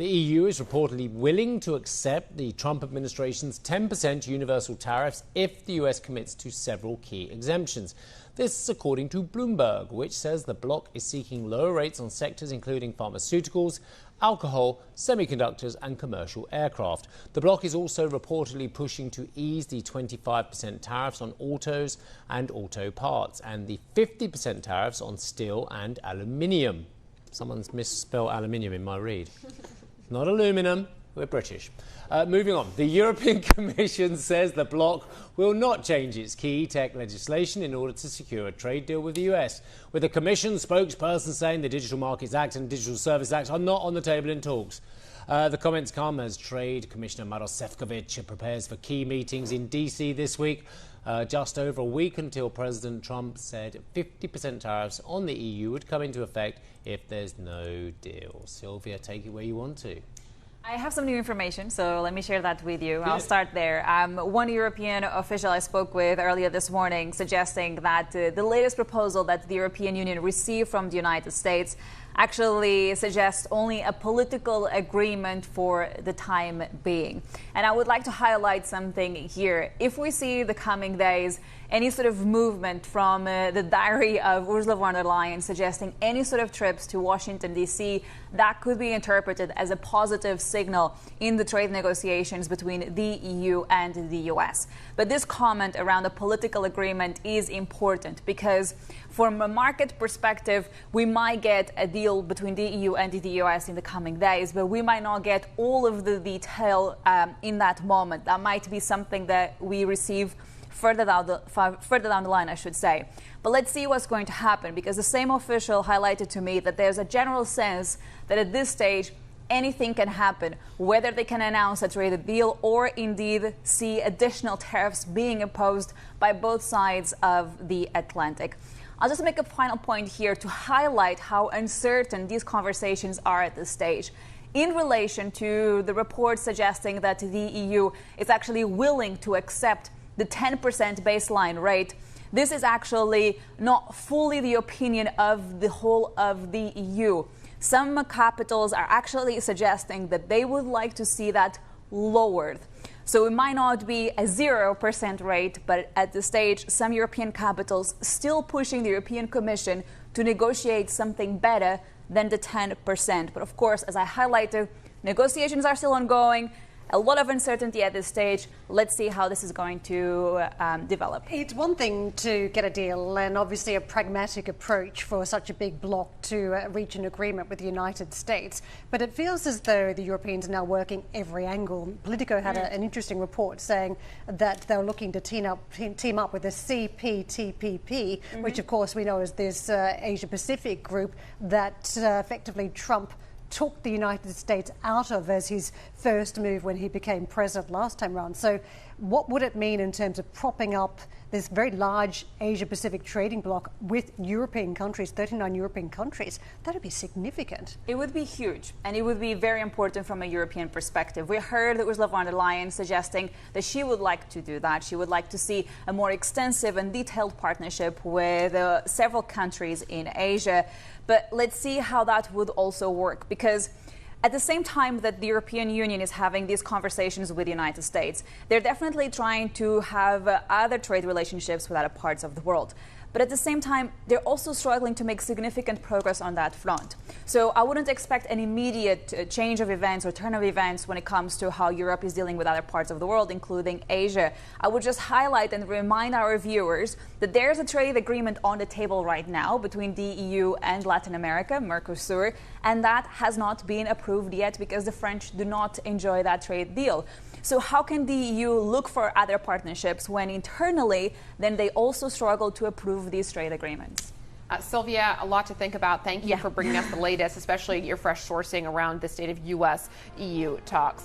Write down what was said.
The EU is reportedly willing to accept the Trump administration's 10% universal tariffs if the US commits to several key exemptions. This is according to Bloomberg, which says the bloc is seeking lower rates on sectors including pharmaceuticals, alcohol, semiconductors and commercial aircraft. The bloc is also reportedly pushing to ease the 25% tariffs on autos and auto parts and the 50% tariffs on steel and aluminium. Someone's misspelled aluminium in my read. Not aluminum, we're British. Moving on, the European Commission says the bloc will not change its key tech legislation in order to secure a trade deal with the US, with the Commission spokesperson saying the Digital Markets Act and Digital Services Act are not on the table in talks. The comments come as Trade Commissioner Maros Sefcovic prepares for key meetings in DC this week, just over a week until President Trump said 50% tariffs on the EU would come into effect if there's no deal. Sylvia, take it where you want to. I have some new information, so let me share that with you. I'll start there. One European official I spoke with earlier this morning suggesting that the latest proposal that the European Union received from the United States actually suggests only a political agreement for the time being. And I would like to highlight something here. If we see the coming days any sort of movement from the diary of Ursula von der Leyen suggesting any sort of trips to Washington, D.C., that could be interpreted as a positive signal in the trade negotiations between the EU and the U.S. But this comment around a political agreement is important because from a market perspective, we might get a deal between the EU and the US in the coming days, but we might not get all of the detail in that moment. That might be something that we receive further down the line, I should say. But let's see what's going to happen, because the same official highlighted to me that there's a general sense that at this stage, anything can happen, whether they can announce a trade deal or indeed see additional tariffs being imposed by both sides of the Atlantic. I'll just make a final point here to highlight how uncertain these conversations are at this stage. In relation to the report suggesting that the EU is actually willing to accept the 10% baseline rate, this is actually not fully the opinion of the whole of the EU. Some capitals are actually suggesting that they would like to see that lowered. So it might not be a 0% rate, but at this stage, some European capitals still pushing the European Commission to negotiate something better than the 10%. But of course, as I highlighted, negotiations are still ongoing. A lot of uncertainty at this stage. Let's see how this is going to develop. It's one thing to get a deal and obviously a pragmatic approach for such a big bloc to reach an agreement with the United States. But it feels as though the Europeans are now working every angle. Politico had an interesting report saying that they're looking to team up with the CPTPP, which of course we know is this Asia-Pacific group that effectively Trump took the United States out of as his first move when he became president last time round. So what would it mean in terms of propping up this very large Asia-Pacific trading bloc with European countries, 39 European countries? That would be significant. It would be huge, and it would be very important from a European perspective. We heard Ursula von der Leyen suggesting that she would like to do that. She would like to see a more extensive and detailed partnership with several countries in Asia. But let's see how that would also work, because at the same time that the European Union is having these conversations with the United States, they're definitely trying to have other trade relationships with other parts of the world. But at the same time, they're also struggling to make significant progress on that front. So I wouldn't expect an immediate change of events or turn of events when it comes to how Europe is dealing with other parts of the world, including Asia. I would just highlight and remind our viewers that there's a trade agreement on the table right now between the EU and Latin America, Mercosur, and that has not been approved yet because the French do not enjoy that trade deal. So how can the EU look for other partnerships when internally then they also struggle to approve these trade agreements? Sylvia, a lot to think about. Thank you for bringing us the latest, especially your fresh sourcing around the state of U.S.-EU talks.